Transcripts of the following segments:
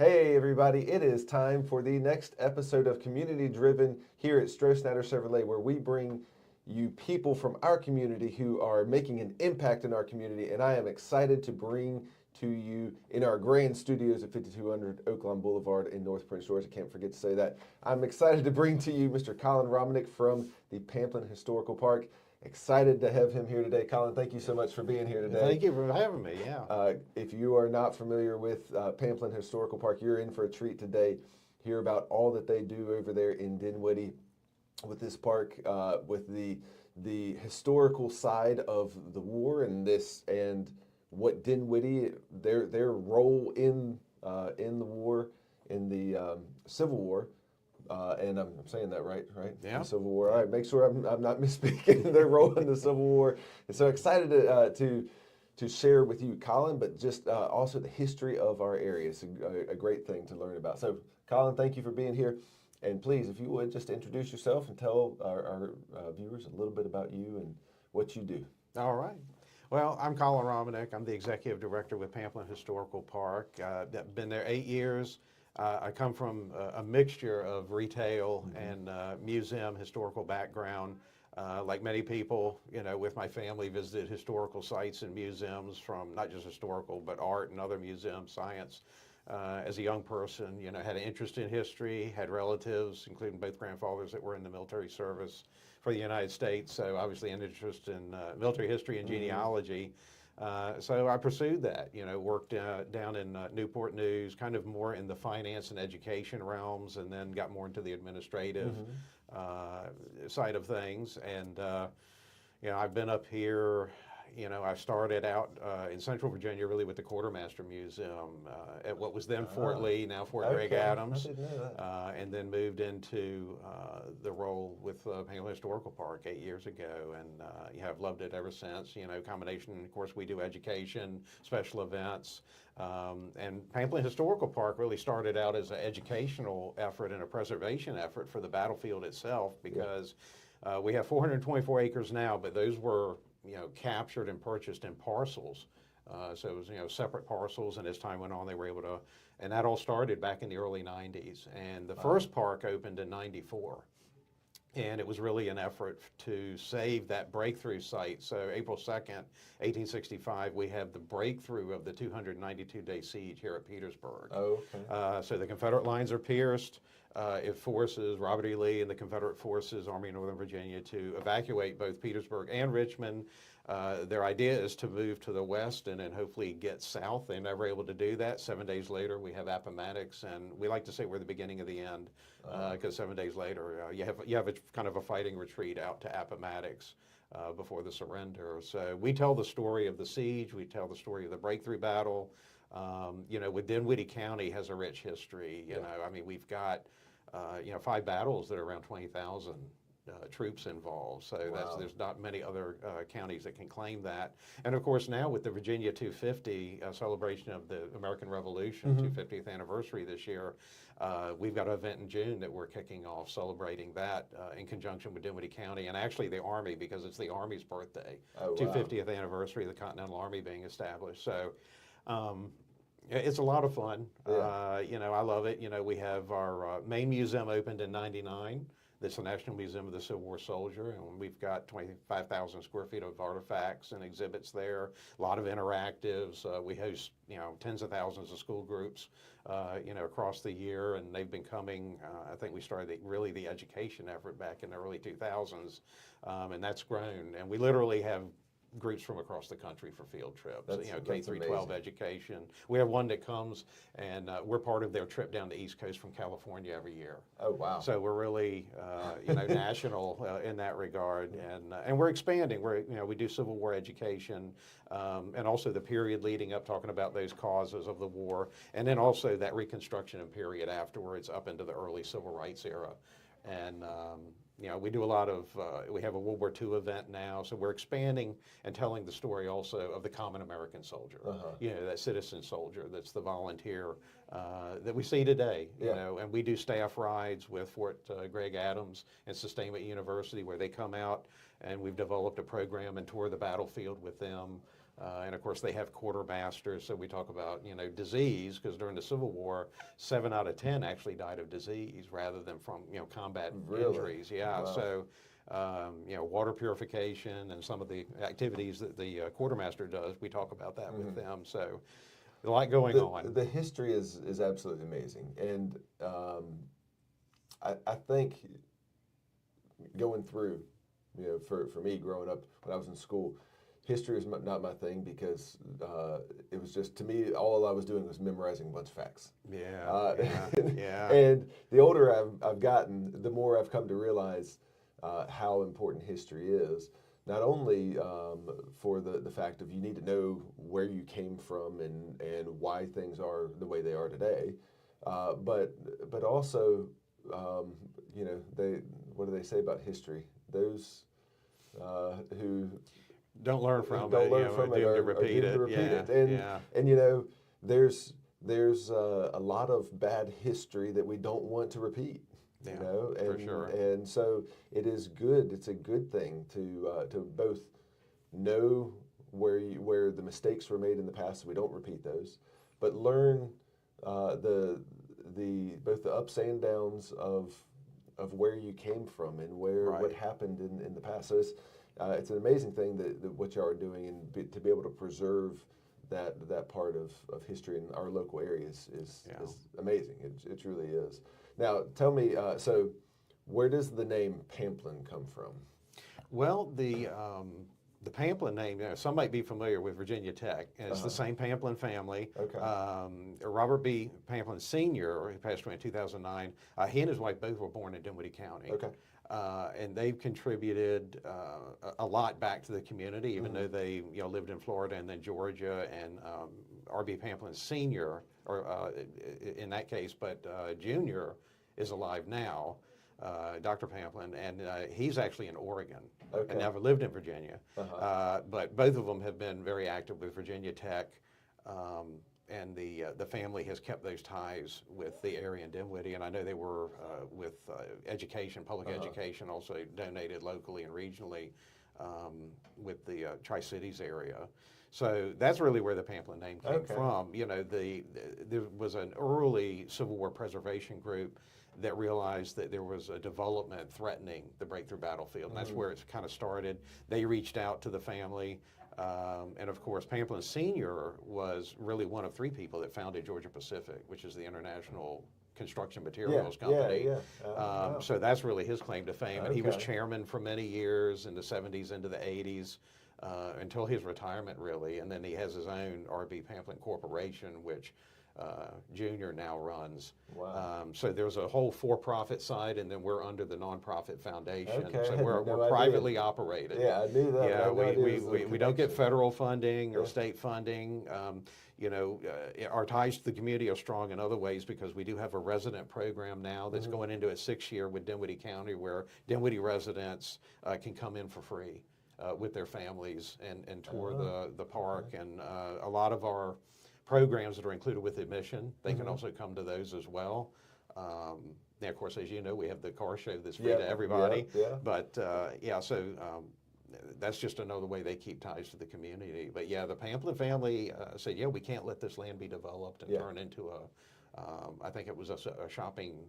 Hey everybody, it is time for the next episode of Community Driven here at Strosnider Chevrolet, where we bring you people from our community who are making an impact in our community. And I am excited to bring to you in our grand studios at 5200 Oakland Boulevard in North Prince George. I can't forget to say that. I'm excited to bring to you Mr. Colin Romanick from the Pamplin Historical Park. Excited to have him here today. Colin, thank you so much for being here today. Thank you for having me, yeah. If you are not familiar with Pamplin Historical Park, you're in for a treat today. Hear about all that they do over there in Dinwiddie with this park, with the historical side of the war and what Dinwiddie, their role in the war, in the Civil War. And I'm saying that right? Yeah. The Civil War. All right, make sure I'm not misspeaking their role in the Civil War. And so excited to share with you, Colin, but just also the history of our area. It's a great thing to learn about. So, Colin, thank you for being here. And please, if you would, just introduce yourself and tell our viewers a little bit about you and what you do. All right. Well, I'm Colin Romanick. I'm the executive director with Pamplin Historical Park. I've been there 8 years. I come from a mixture of retail and museum historical background. Like many people, with my family, visited historical sites and museums from not just historical, but art and other museums, science. As a young person, had an interest in history, had relatives, including both grandfathers that were in the military service for the United States. So obviously an interest in military history and genealogy. So I pursued that, worked down in Newport News, kind of more in the finance and education realms, and then got more into the administrative side of things. And, I've been up here, I started out in Central Virginia really with the Quartermaster Museum at what was then Fort Lee, now Fort Greg Adams. I didn't know that. And then moved into the role with Pamplin Historical Park 8 years ago, and I've loved it ever since. Combination, of course, we do education, special events, and Pamplin Historical Park really started out as an educational effort and a preservation effort for the battlefield itself, because we have 424 acres now, but those were captured and purchased in parcels. So it was, separate parcels, and as time went on, they were able to, and that all started back in the early 90s. And the first park opened in 94. And it was really an effort to save that breakthrough site. So April 2nd, 1865, we have the breakthrough of the 292-day siege here at Petersburg. Oh, okay. So the Confederate lines are pierced. It forces Robert E. Lee and the Confederate forces, Army of Northern Virginia, to evacuate both Petersburg and Richmond. Their idea is to move to the west and then hopefully get south. They never able to do that. 7 days later, we have Appomattox, and we like to say we're the beginning of the end, because 7 days later, you have a kind of a fighting retreat out to Appomattox before the surrender. So we tell the story of the siege. We tell the story of the breakthrough battle. With Dinwiddie County has a rich history. We've got 5 battles that are around 20,000 troops involved. So there's not many other counties that can claim that. And of course now with the Virginia 250 celebration of the American Revolution, 250th anniversary this year, we've got an event in June that we're kicking off celebrating that in conjunction with Dinwiddie County, and actually the Army, because it's the Army's birthday, 250th anniversary of the Continental Army being established. So it's a lot of fun. I love it. We have our main museum opened in 99. That's the National Museum of the Civil War Soldier, and we've got 25,000 square feet of artifacts and exhibits there. A lot of interactives. We host, tens of thousands of school groups, across the year, and they've been coming. I think we started the education effort back in the early 2000s, and that's grown. And we literally have groups from across the country for field trips, K through 12 education. We have one that comes, and we're part of their trip down the East Coast from California every year. Oh, wow. So we're really, national in that regard, and we're expanding. We do Civil War education, and also the period leading up, talking about those causes of the war, and then also that Reconstruction and period afterwards up into the early Civil Rights era. And we do a lot of, we have a World War II event now, so we're expanding and telling the story also of the common American soldier, that citizen soldier that's the volunteer that we see today, and we do staff rides with Fort Greg Adams and Sustainment University, where they come out, and we've developed a program and tour the battlefield with them. And of course, they have quartermasters. So we talk about, disease, because during the Civil War, 7 out of 10 actually died of disease rather than from, combat Really? injuries. Yeah. Wow. So, water purification and some of the activities that the quartermaster does, we talk about that with them. So, a lot going on. The history is absolutely amazing, and I think going through, for me growing up when I was in school, history was not my thing because it was just, to me, all I was doing was memorizing a bunch of facts. Yeah. And the older I've gotten, the more I've come to realize how important history is. Not only for the fact of you need to know where you came from and why things are the way they are today, but also, what do they say about history? Those who don't learn from don't it, learn from it doomed to are repeat doomed it. to repeat it. Yeah. And there's a lot of bad history that we don't want to repeat. Yeah, And for sure. and so it is good. It's a good thing to both know where the mistakes were made in the past, so we don't repeat those, but learn the both the ups and downs of where you came from and what happened in the past. So it's an amazing thing that what y'all are doing, and to be able to preserve that part of history in our local areas is amazing. It truly is. Now, tell me, so where does the name Pamplin come from? Well, the Pamplin name, some might be familiar with Virginia Tech. It's the same Pamplin family. Okay. Robert B. Pamplin Sr., who passed away in 2009, he and his wife both were born in Dinwiddie County. Okay. And they've contributed a lot back to the community, even though they lived in Florida and then Georgia. And R.B. Pamplin Sr., or in that case, but Jr. is alive now, Dr. Pamplin, and he's actually in Oregon and never lived in Virginia. But both of them have been very active with Virginia Tech. And the family has kept those ties with the area in Dinwiddie, and I know they were with education, public education, also donated locally and regionally with the Tri-Cities area. So that's really where the Pamplin name came from. There was an early Civil War preservation group that realized that there was a development threatening the breakthrough battlefield, and that's where it kind of started. They reached out to the family. And of course, Pamplin Sr. was really one of 3 people that founded Georgia Pacific, which is the international construction materials company. So that's really his claim to fame. And he was chairman for many years in the 70s into the 80s until his retirement, really. And then he has his own R.B. Pamplin Corporation, which Junior now runs. Wow. So there's a whole for-profit side, and then we're under the nonprofit foundation. Okay. So we're privately operated. Yeah, I knew that. Yeah, we don't get federal funding or state funding. Our ties to the community are strong in other ways because we do have a resident program now that's going into its 6th year with Dinwiddie County, where Dinwiddie residents can come in for free with their families and tour the park. And a lot of our programs that are included with admission, they can also come to those as well. Now, of course, as you know, we have the car show that's free to everybody. But so that's just another way they keep ties to the community. But the Pamplin family said, we can't let this land be developed and turn into I think it was a shopping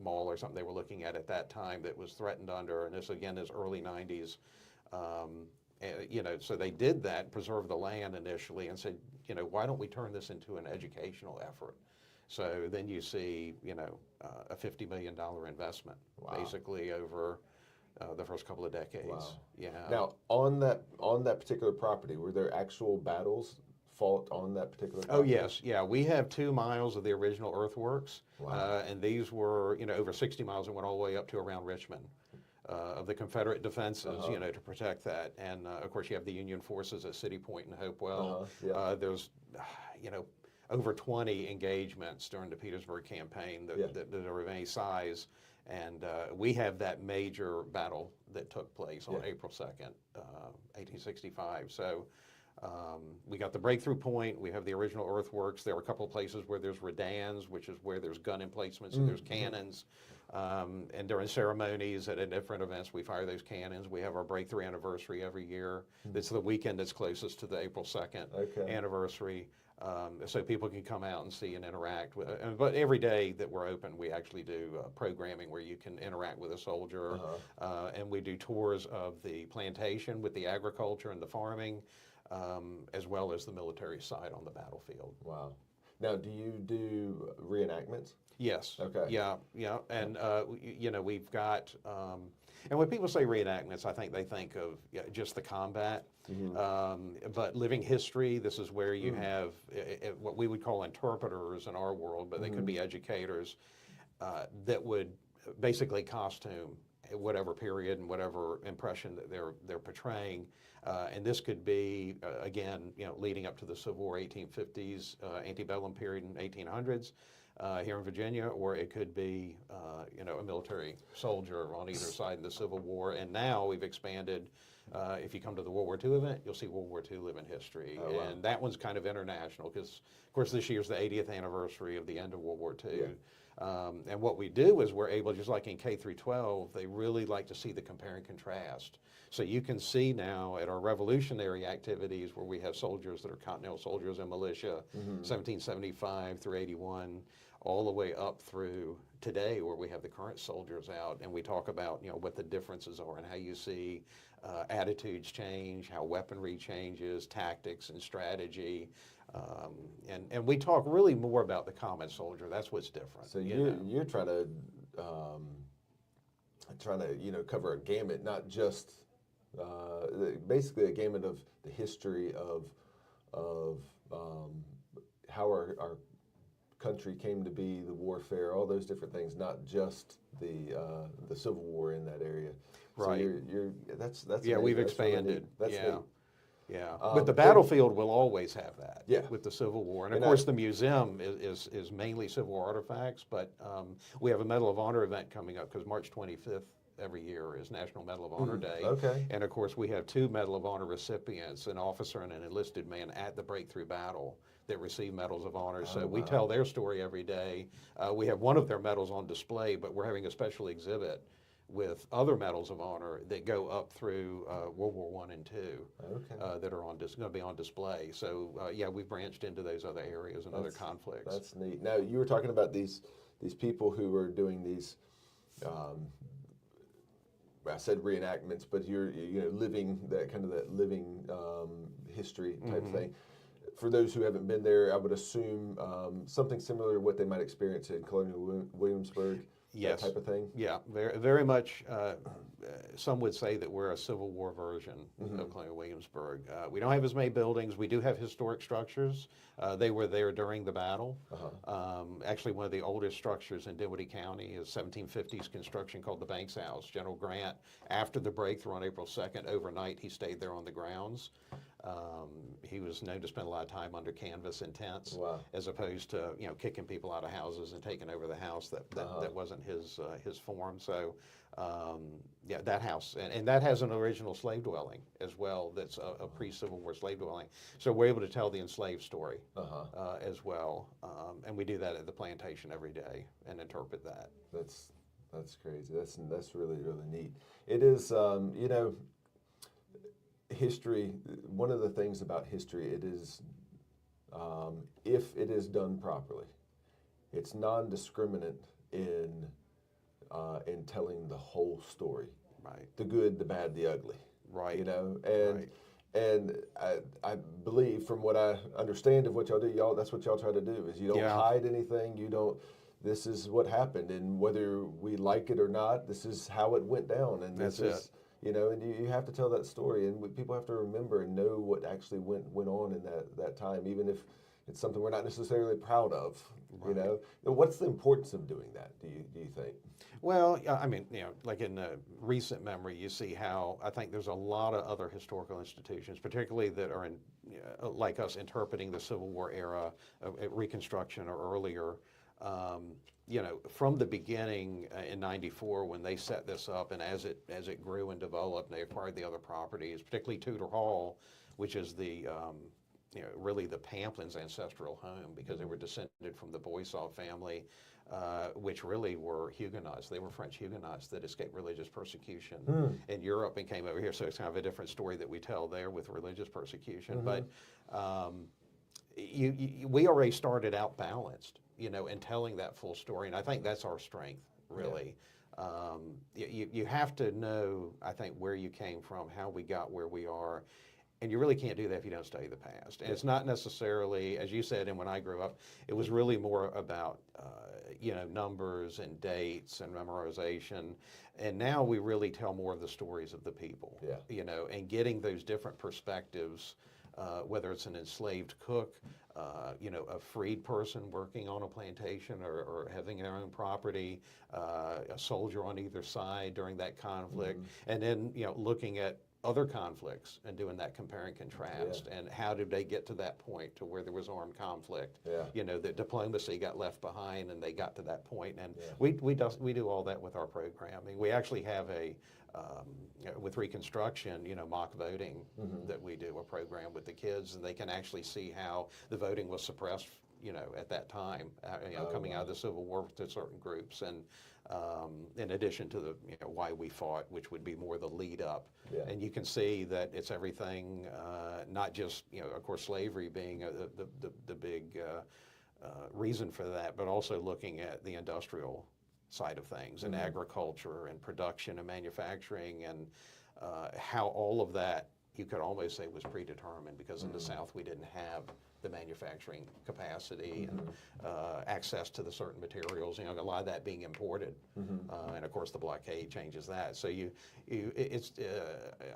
mall or something they were looking at that time that was threatened under, and this again is early 90s. So they did that, preserved the land initially, and said, why don't we turn this into an educational effort? So then you see, a $50 million investment, basically over the first couple of decades. Wow. Yeah. Now, on that particular property, were there actual battles fought on that particular property? Oh, yes. Yeah, we have 2 miles of the original earthworks, and these were, over 60 miles and went all the way up to around Richmond. Of the Confederate defenses, to protect that. And, of course, you have the Union forces at City Point and Hopewell. There's, over 20 engagements during the Petersburg campaign that are of any size. And we have that major battle that took place on April 2nd, 1865. So We got the breakthrough point. We have the original earthworks. There are a couple of places where there's redans, which is where there's gun emplacements and there's cannons. And during ceremonies and at different events, we fire those cannons. We have our breakthrough anniversary every year. It's the weekend that's closest to the April 2nd anniversary. So people can come out and see and interact with it. But every day that we're open, we actually do programming where you can interact with a soldier. And we do tours of the plantation with the agriculture and the farming, as well as the military site on the battlefield. Wow. Now, do you do reenactments? Yes. Okay. Yeah, yeah. And, we've got, and when people say reenactments, I think they think of just the combat. But living history, this is where you have what we would call interpreters in our world, but they could be educators that would basically costume whatever period and whatever impression that they're portraying. And this could be, again, leading up to the Civil War, 1850s, antebellum period in 1800s. Here in Virginia, or it could be, a military soldier on either side in the Civil War. And now we've expanded. If you come to the World War II event, you'll see World War II living history. Oh, wow. And that one's kind of international because, of course, this year's the 80th anniversary of the end of World War II. Yeah. And what we do is we're able, just like in K through 12, they really like to see the compare and contrast. So you can see now at our revolutionary activities where we have soldiers that are Continental soldiers and militia, 1775 through 81, all the way up through today where we have the current soldiers out, and we talk about what the differences are and how you see attitudes change, how weaponry changes, tactics and strategy, and we talk really more about the common soldier. That's what's different. So you're trying to cover a gamut, not just basically a gamut of the history of how our country came to be, the warfare, all those different things, not just the Civil War in that area. Right. So that's yeah, neat. we've That's expanded. Really neat. That's neat. Yeah, but the battlefield will always have that. Yeah. With the Civil War, and of course the museum is mainly Civil War artifacts. But we have a Medal of Honor event coming up because March 25th every year is National Medal of Honor Day. Okay. And of course we have two Medal of Honor recipients, an officer and an enlisted man at the Breakthrough Battle that receive Medals of Honor. So we tell their story every day. We have one of their medals on display, but we're having a special exhibit with other Medals of Honor that go up through World War I and II that are going to be on display. So we've branched into those other areas and other conflicts. That's neat. Now you were talking about these people who are doing these. I said reenactments, but you're living that living history type thing. For those who haven't been there, I would assume something similar to what they might experience in Colonial Williamsburg. Yes. That type of thing? Yeah, very, very much. Some would say that we're a Civil War version of Colonial Williamsburg. We don't have as many buildings. We do have historic structures. They were there during the battle. Actually, one of the oldest structures in Dinwiddie County is 1750s construction called the Banks House. General Grant, after the breakthrough on April 2nd, overnight he stayed there on the grounds. He was known to spend a lot of time under canvas and tents, as opposed to kicking people out of houses and taking over the house. That wasn't his form. So that house, and that has an original slave dwelling as well. That's a pre-Civil War slave dwelling. So we're able to tell the enslaved story as well, and we do that at the plantation every day and interpret that. That's crazy. That's really neat. It is history. One of the things about history, it is if it is done properly, it's non-discriminant in telling the whole story. Right. The good, the bad, the ugly. Right. And I believe, from what I understand of what y'all do, that's what y'all try to do, is you don't hide anything. You don't. This is what happened, and whether we like it or not, this is how it went down, and this is. And you have to tell that story, and people have to remember and know what actually went on in that time, even if it's something we're not necessarily proud of. Right. What's the importance of doing that? Do you think? Well, I mean, like in recent memory, you see how I think there's a lot of other historical institutions, particularly that are like us, interpreting the Civil War era, Reconstruction or earlier. From the beginning in '94 when they set this up, and as it grew and developed, and they acquired the other properties, particularly Tudor Hall, which is the really the Pamplin's ancestral home, because they were descended from the Boissault family, which really were Huguenots. They were French Huguenots that escaped religious persecution in Europe and came over here. So it's kind of a different story that we tell there with religious persecution. But we already started out balanced, in telling that full story, and I think that's our strength, really. You have to know, I think, where you came from, how we got where we are. And you really can't do that if you don't study the past. And it's not necessarily, as you said, and when I grew up, it was really more about, numbers and dates and memorization. And now we really tell more of the stories of the people, and getting those different perspectives, whether it's an enslaved cook, a freed person working on a plantation or having their own property, a soldier on either side during that conflict, and then, looking at other conflicts and doing that compare and contrast, and how did they get to that point to where there was armed conflict? The diplomacy got left behind and they got to that point. And we do all that with our programming. We actually have with Reconstruction, mock voting that we do, a program with the kids, and they can actually see how the voting was suppressed, at that time, coming out of the Civil War to certain groups, and in addition to the why we fought, which would be more the lead up. And you can see that it's everything, not just of course slavery being the big reason for that, but also looking at the industrial side of things and agriculture and production and manufacturing, and how all of that you could almost say was predetermined, because in the South we didn't have the manufacturing capacity and access to the certain materials, a lot of that being imported. And of course the blockade changes that. So it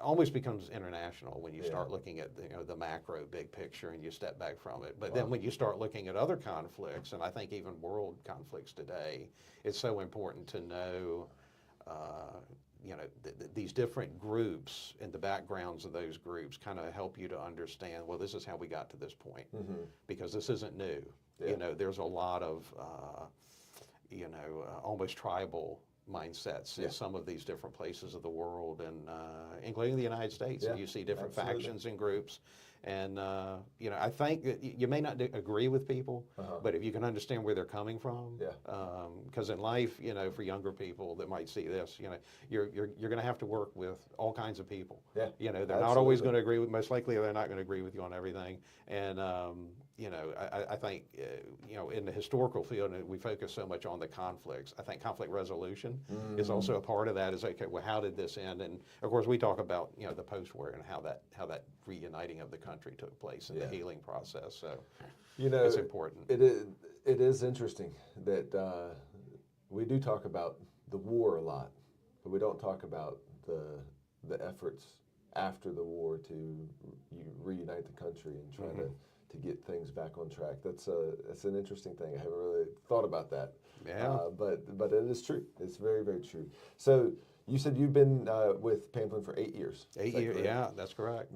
almost becomes international when you start looking at the macro big picture and you step back from it. But then when you start looking at other conflicts, and I think even world conflicts today, it's so important to know these different groups and the backgrounds of those groups kind of help you to understand, well, this is how we got to this point, because this isn't new. There's a lot of, almost tribal mindsets in some of these different places of the world, and including the United States. And you see different factions and groups. And, I think that you may not agree with people, but if you can understand where they're coming from, because in life, for younger people that might see this, you're going to have to work with all kinds of people. They're not always going to agree with, most likely they're not going to agree with you on everything. And, I think, in the historical field, we focus so much on the conflicts. I think conflict resolution is also a part of that. Is okay, well, how did this end? And of course, we talk about the post-war and how that reuniting of the country took place and the healing process. So, it's important. It is interesting that we do talk about the war a lot, but we don't talk about the efforts after the war to reunite the country and try to get things back on track. That's an interesting thing. I haven't really thought about that. But it is true. It's very, very true. So you said you've been with Pamplin for 8 years. 8 years, yeah, that's correct.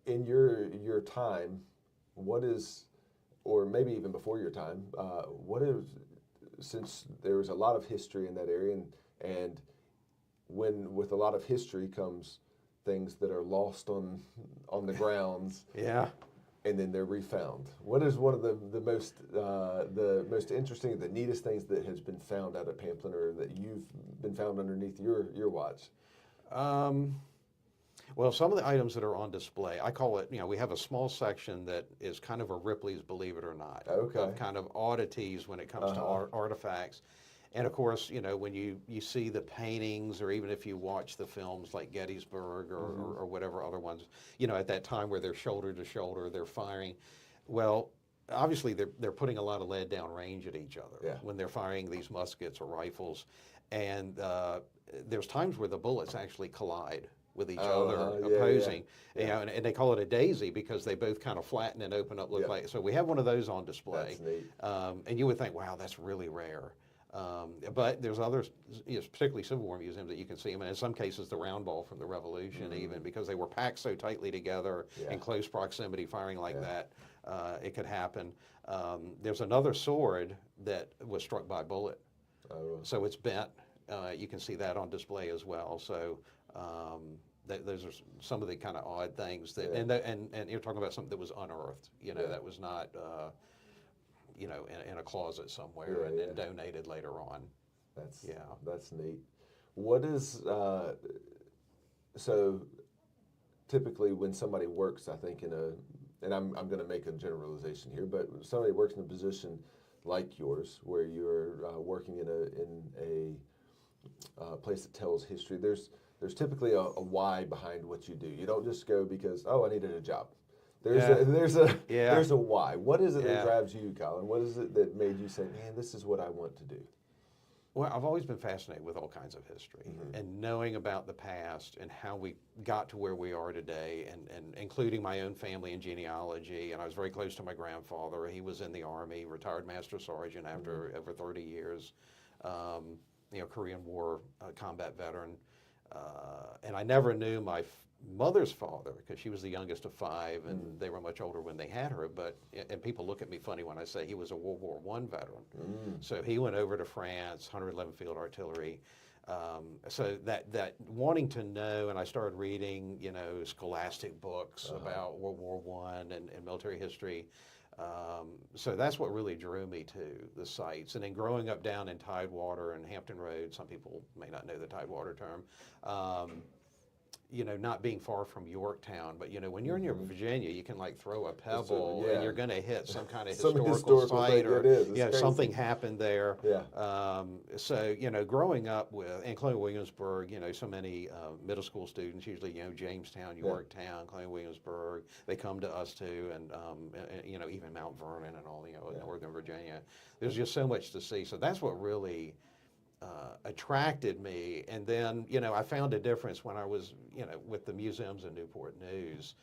In your time, what is, or maybe even before your time, what is, since there was a lot of history in that area, and when with a lot of history comes things that are lost on the grounds. And then they're refound. What is one of the most interesting, the neatest things that has been found out at Pamplin, or that you've been found underneath your watch? Well, some of the items that are on display, I call it, we have a small section that is kind of a Ripley's Believe It or Not, of kind of oddities when it comes to artifacts. And of course, when you see the paintings, or even if you watch the films like Gettysburg or whatever other ones, at that time where they're shoulder to shoulder, they're firing. Well, obviously they're putting a lot of lead down range at each other when they're firing these muskets or rifles. And there's times where the bullets actually collide with each other, opposing. And they call it a daisy because they both kind of flatten and open up, look like. So we have one of those on display. That's neat. And you would think, wow, that's really rare. But there's others, particularly Civil War museums, that you can see them, and in some cases the round ball from the Revolution, even because they were packed so tightly together in close proximity, firing like that, it could happen. There's another sword that was struck by a bullet, so it's bent. You can see that on display as well. So those are some of the kind of odd things that, Yeah. and you're talking about something that was unearthed, Yeah. that was not, in a closet somewhere Yeah, and then yeah. donated later on. That's Yeah. that's neat. What is so typically when somebody works, I think in a, and I'm going to make a generalization here, but somebody works in a position like yours, where you're working in a place that tells history. There's typically a why behind what you do. You don't just go because, oh, I needed a job. There's Yeah. a there's a Yeah. there's a why. What is it that Yeah. drives you, Colin? What is it that made you say, man, this is what I want to do? Well, I've always been fascinated with all kinds of history and knowing about the past and how we got to where we are today, and including my own family and genealogy. And I was very close to my grandfather. He was in the Army, retired Master Sergeant after over 30 years, Korean War combat veteran. And I never knew my mother's father because she was the youngest of five, and they were much older when they had her. And people look at me funny when I say he was a World War I veteran. So he went over to France, 111 Field Artillery. So that wanting to know, and I started reading, scholastic books about World War I and military history. So that's what really drew me to the sites. And then growing up down in Tidewater and Hampton Road, some people may not know the Tidewater term, not being far from Yorktown, but when you're in your Virginia, you can like throw a pebble yeah. and you're going to hit some kind of Some historical site, thing, or it is. It's crazy. something happened there. Yeah. So growing up with, and Colonial Williamsburg, so many middle school students, usually Jamestown, Yorktown, Colonial Williamsburg, they come to us too, and even Mount Vernon and all, Northern Virginia. There's just so much to see. So that's what really attracted me. And then, I found a difference when I was, with the museums in Newport News.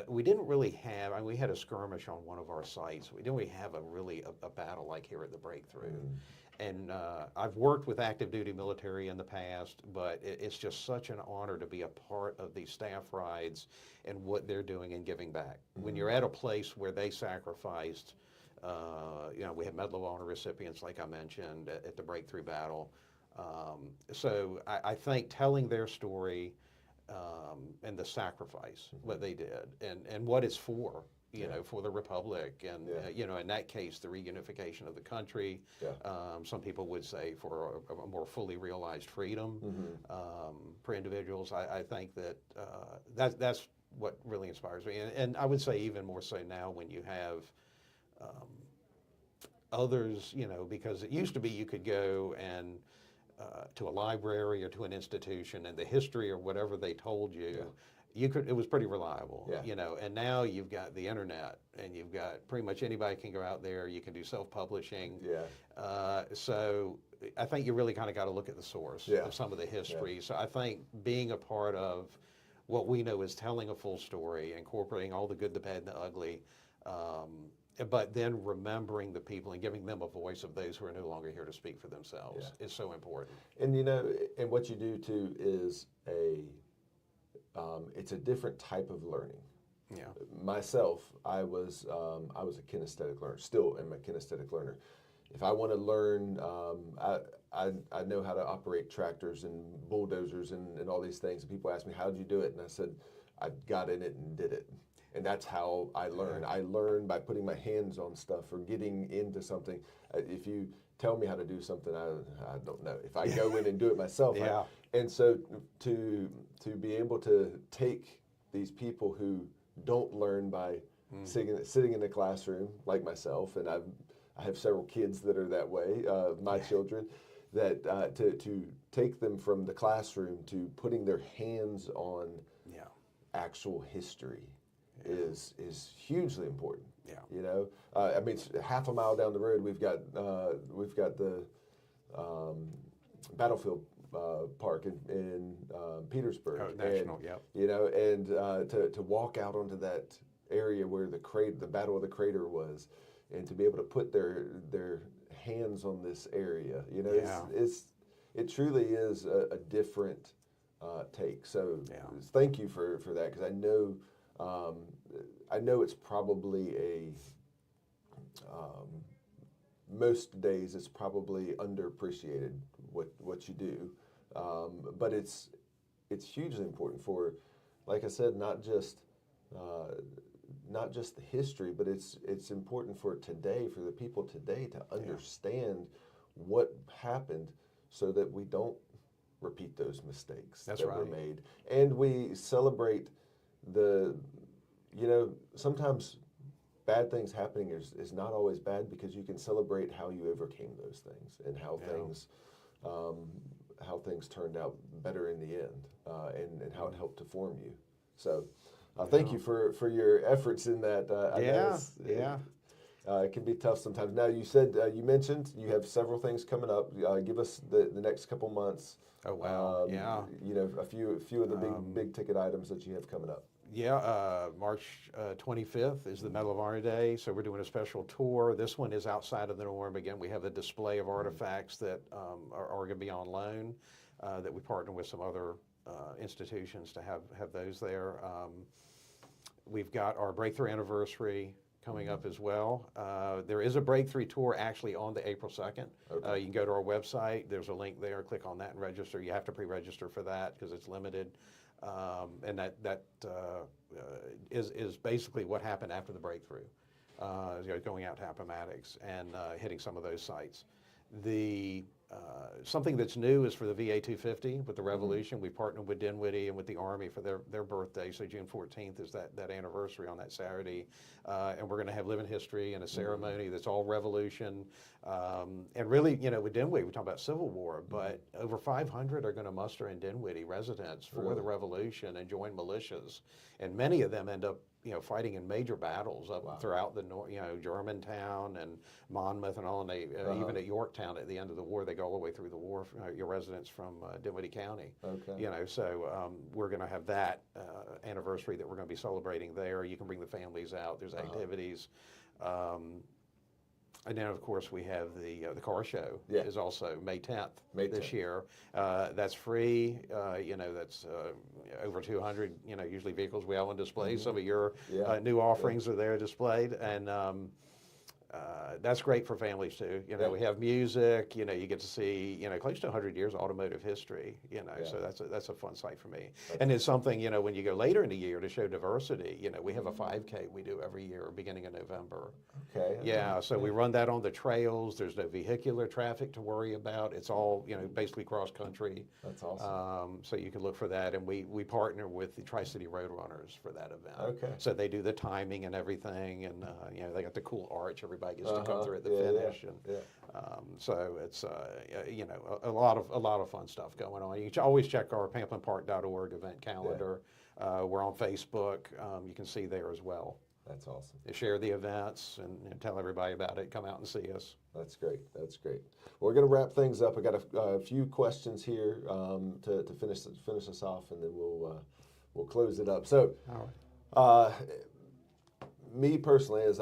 We didn't really have, we had a skirmish on one of our sites. We didn't really have a battle like here at the Breakthrough. And I've worked with active duty military in the past, but it's just such an honor to be a part of these staff rides and what they're doing and giving back. When you're at a place where they sacrificed, we had Medal of Honor recipients, like I mentioned, at the Breakthrough Battle. So I think telling their story and the sacrifice, what they did, and what it's for, for the Republic, and, in that case, the reunification of the country. Some people would say for a more fully realized freedom for individuals. I think that's what really inspires me. And I would say even more so now when you have others, because it used to be you could go and to a library or to an institution, and the history or whatever they told you, it was pretty reliable, and now you've got the internet, and you've got pretty much anybody can go out there, you can do self-publishing. So I think you really kind of got to look at the source of some of the history. So I think being a part of what we know is telling a full story, incorporating all the good, the bad, and the ugly, but then remembering the people and giving them a voice of those who are no longer here to speak for themselves is so important. And and what you do too is it's a different type of learning. Myself, I was a kinesthetic learner. Still am a kinesthetic learner. If I want to learn, I know how to operate tractors and bulldozers and all these things. And people ask me, "How did you do it?" And I said, "I got in it and did it." And that's how I learn. I learn by putting my hands on stuff or getting into something. If you tell me how to do something, I don't know. If I go in and do it myself. And so to be able to take these people who don't learn by sitting in the classroom, like myself, and I have several kids that are that way, my children, that to take them from the classroom to putting their hands on actual history is hugely important. It's half a mile down the road. We've got the battlefield park in Petersburg. National, and to walk out onto that area where the Battle of the Crater was, and to be able to put their hands on this area, it truly is a different take. So thank you for that, because I know it's probably most days it's probably underappreciated what you do, but it's it's hugely important for, like I said, not just the history, but it's important for today, for the people today to understand what happened, so that we don't repeat those mistakes That's that right. were made, and we celebrate the, sometimes bad things happening is not always bad, because you can celebrate how you overcame those things, and um, how things turned out better in the end, and how it helped to form you. So, thank you for your efforts in that. I know it can be tough sometimes. Now, you said, you mentioned you have several things coming up. Give us the next couple months. Oh, wow. A few of the big ticket items that you have coming up. March 25th is the Medal of Honor Day, so we're doing a special tour. This one is outside of the norm. Again, we have a display of artifacts that are going to be on loan, that we partner with some other institutions to have those there. We've got our Breakthrough Anniversary coming up as well. There is a Breakthrough Tour actually on the April 2nd. Okay. You can go to our website. There's a link there. Click on that and register. You have to pre-register for that because it's limited. And that is basically what happened after the breakthrough, going out to Appomattox and hitting some of those sites. Something that's new is for the VA 250 with the Revolution. We partnered with Dinwiddie and with the Army for their birthday. So June 14th is that anniversary on that Saturday. And we're going to have living history and a ceremony that's all Revolution. And really, with Dinwiddie, we talk about Civil War, but over 500 are going to muster in Dinwiddie residents for the Revolution and join militias. And many of them end up fighting in major battles up throughout the north, Germantown and Monmouth and all, and they even at Yorktown at the end of the war, they go all the way through the war. Your residents from Dinwiddie County. Okay. So we're going to have that anniversary that we're going to be celebrating there. You can bring the families out. There's activities. And then, of course, we have the car show is also May 10th this year. That's free. That's over 200, usually vehicles we have on display. Some of your new offerings are there displayed. And that's great for families too. We have music, you get to see, close to 100 years of automotive history, so that's a fun site for me. And it's something, when you go later in the year to show diversity, we have a 5K we do every year beginning of November. Okay. So we run that on the trails. There's no vehicular traffic to worry about. It's all, basically cross country. That's awesome. So you can look for that. And we partner with the Tri-City Road Runners for that event. Okay. So they do the timing and everything. And, they got the cool arch. Everybody gets to come through at the finish. So it's, a lot of fun stuff going on. You can always check our PamplinPark.org event calendar. We're on Facebook. You can see there as well. That's awesome. Share the events and tell everybody about it. Come out and see us. That's great. That's great. We're going to wrap things up. I got a few questions here to finish us off, and then we'll close it up. So, me personally, as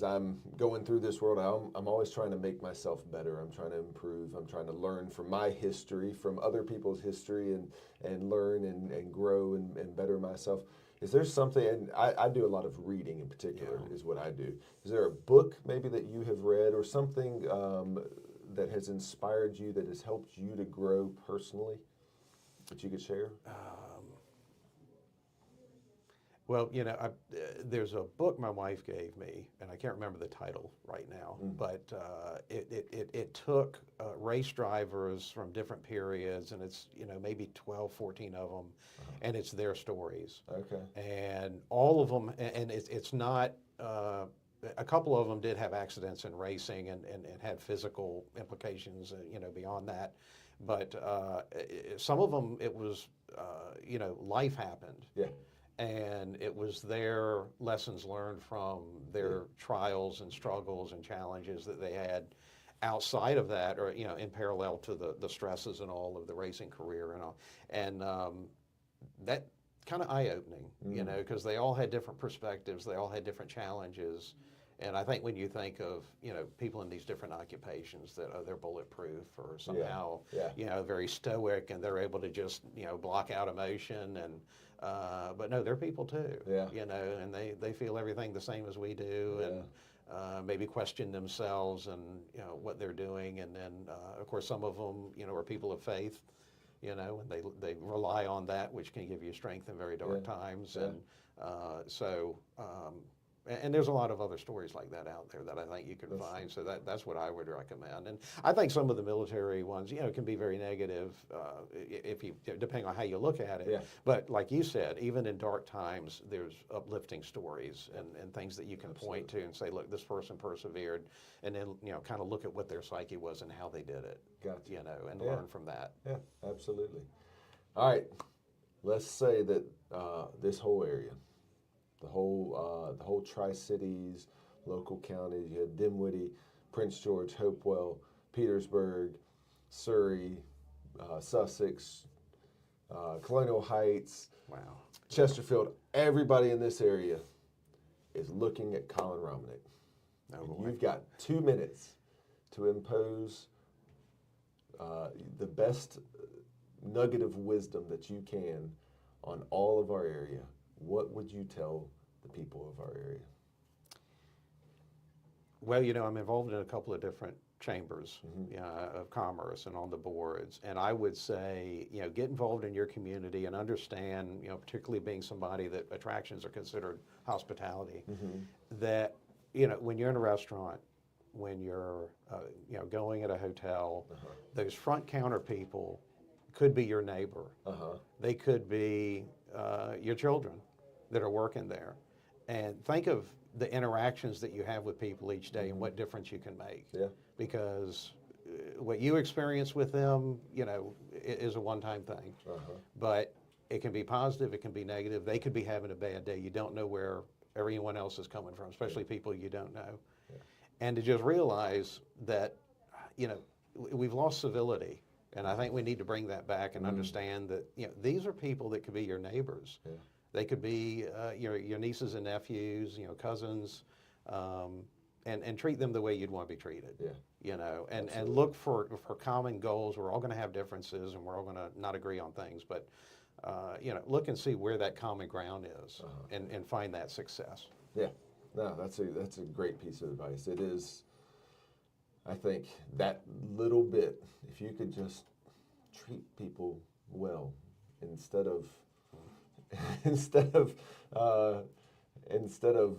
I'm going through this world, I'm always trying to make myself better. I'm trying to improve. I'm trying to learn from my history, from other people's history, and learn and grow and better myself. Is there something, and I do a lot of reading in particular, is what I do. Is there a book maybe that you have read or something that has inspired you, that has helped you to grow personally, that you could share? Well, there's a book my wife gave me, and I can't remember the title right now, but it took race drivers from different periods, and it's, maybe 12, 14 of them, and it's their stories. Okay. And all of them, and it's not, a couple of them did have accidents in racing and had physical implications, beyond that. But some of them, it was, life happened. Yeah. And it was their lessons learned from their trials and struggles and challenges that they had outside of that, or, in parallel to the stresses and all of the racing career and all. And that kind of eye-opening, because they all had different perspectives. They all had different challenges. And I think when you think of, people in these different occupations that they're bulletproof or somehow, very stoic, and they're able to just, block out emotion and, but no, they're people too, and they feel everything the same as we do, and maybe question themselves and, what they're doing. And then, of course, some of them, are people of faith, you know, and they rely on that, which can give you strength in very dark times. Yeah. And and there's a lot of other stories like that out there that I think you can find. So that's what I would recommend. And I think some of the military ones, you know, can be very negative if you, depending on how you look at it. Yeah. But like you said, even in dark times, there's uplifting stories and things that you can point to and say, look, this person persevered, and then, you know, kind of look at what their psyche was and how they did it. Gotcha. You know, and learn from that. Yeah, absolutely. All right, let's say that this whole area, the whole Tri-Cities, local counties, you had Dinwiddie, Prince George, Hopewell, Petersburg, Surrey, Sussex, Colonial Heights, Wow. Chesterfield, everybody in this area is looking at Colin Romanick. No And boy. you've got 2 minutes to impose the best nugget of wisdom that you can on all of our area. What would you tell the people of our area? Well, you know, I'm involved in a couple of different chambers of commerce and on the boards. And I would say, you know, get involved in your community and understand, you know, particularly being somebody that attractions are considered hospitality, that, you know, when you're in a restaurant, when you're, you know, going at a hotel, those front counter people could be your neighbor. They could be your children that are working there. And think of the interactions that you have with people each day and what difference you can make. Yeah. Because what you experience with them, you know, is a one-time thing. But it can be positive, it can be negative. They could be having a bad day. You don't know where everyone else is coming from, especially people you don't know. And to just realize that, you know, we've lost civility. And I think we need to bring that back and understand that, you know, these are people that could be your neighbors. They could be your nieces and nephews, you know, cousins, and treat them the way you'd want to be treated. You know, and look for common goals. We're all going to have differences, and we're all going to not agree on things, but you know, look and see where that common ground is, and find that success. Yeah, no, that's a great piece of advice. It is. I think that little bit, if you could just treat people well instead of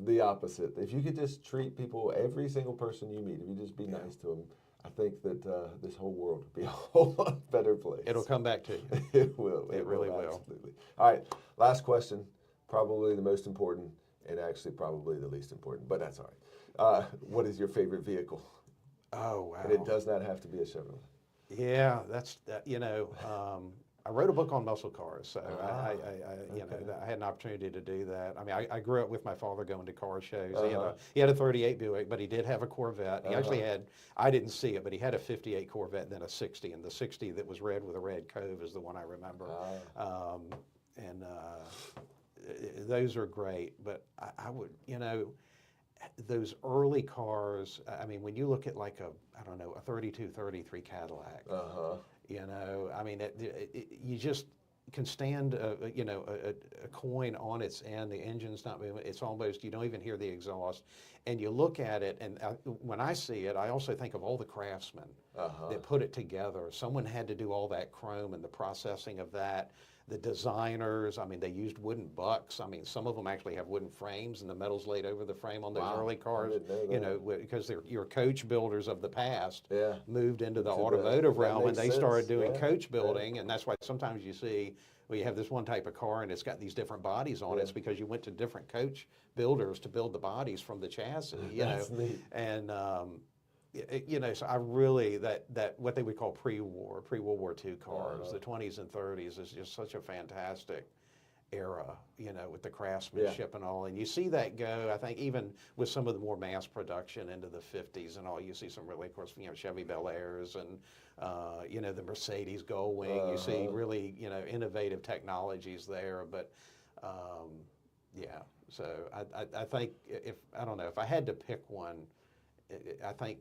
the opposite. If you could just treat people, every single person you meet, if you just be nice to them, I think that this whole world would be a whole lot better place. It'll come back to you. It will. It really will. Absolutely. All right, last question, probably the most important, and actually probably the least important, but that's all right. What is your favorite vehicle? Oh, wow. And it does not have to be a Chevrolet. Yeah, that's, you know, I wrote a book on muscle cars, so I had an opportunity to do that. I mean, I grew up with my father going to car shows. He had a 38 Buick, but he did have a Corvette. He actually had, I didn't see it, but he had a 58 Corvette and then a 60, and the 60 that was red with a red cove is the one I remember. Those are great, but I would, you know, those early cars, I mean, when you look at like I don't know, a 32, 33 Cadillac, you know, I mean, you just can stand, you know, a coin on its end, the engine's not moving, it's almost, you don't even hear the exhaust. And you look at it, and when I see it, I also think of all the craftsmen that put it together. Someone had to do all that chrome and the processing of that. The designers, I mean, they used wooden bucks. I mean, some of them actually have wooden frames and the metal's laid over the frame on those early cars. You know, because they're your coach builders of the past moved into the automotive realm, and they started doing coach building, and that's why sometimes you see, well, you have this one type of car and it's got these different bodies on it. It's because you went to different coach builders to build the bodies from the chassis, you know. Neat. And you know, so I really, that what they would call pre-World War II cars, the 20s and 30s, is just such a fantastic era, you know, with the craftsmanship and all. And you see that go, I think, even with some of the more mass production into the 50s and all, you see some really, of course, you know, Chevy Bel Airs and, you know, the Mercedes Gullwing. You see really, you know, innovative technologies there. But, yeah, so I think I don't know, if I had to pick one, I think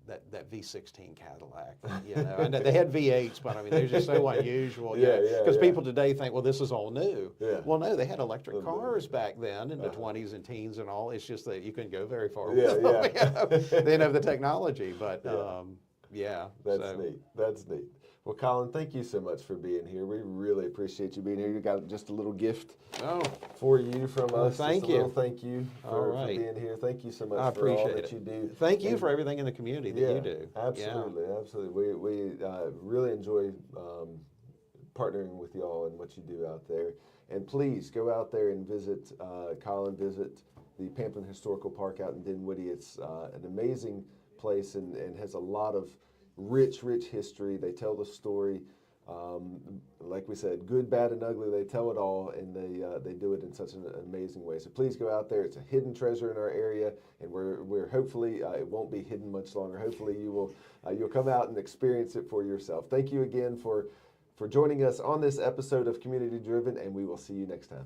that V16 Cadillac, you know, I know they had V8s, but I mean, they're just so unusual. Because people today think, well, this is all new. Well, no, they had electric cars back then in the 20s and teens and all. It's just that you couldn't go very far with them. They didn't have the technology, but Yeah. That's so, neat. That's neat. Well, Colin, thank you so much for being here. We really appreciate you being here. You got just a little gift Oh, for you from us. thank just a little you. thank you All for right. being here. Thank you so I much for all appreciate that it. you do. Thank you And for everything in the community that yeah, you do. absolutely, absolutely. We really enjoy partnering with y'all and what you do out there. And please go out there and visit Colin, visit the Pamplin Historical Park out in Dinwiddie. It's an amazing place and has a lot of rich, rich history. They tell the story. Like we said, good, bad, and ugly. They tell it all, and they do it in such an amazing way. So please go out there. It's a hidden treasure in our area, and we're hopefully it won't be hidden much longer. Hopefully you'll come out and experience it for yourself. Thank you again for joining us on this episode of Community Driven, and we will see you next time.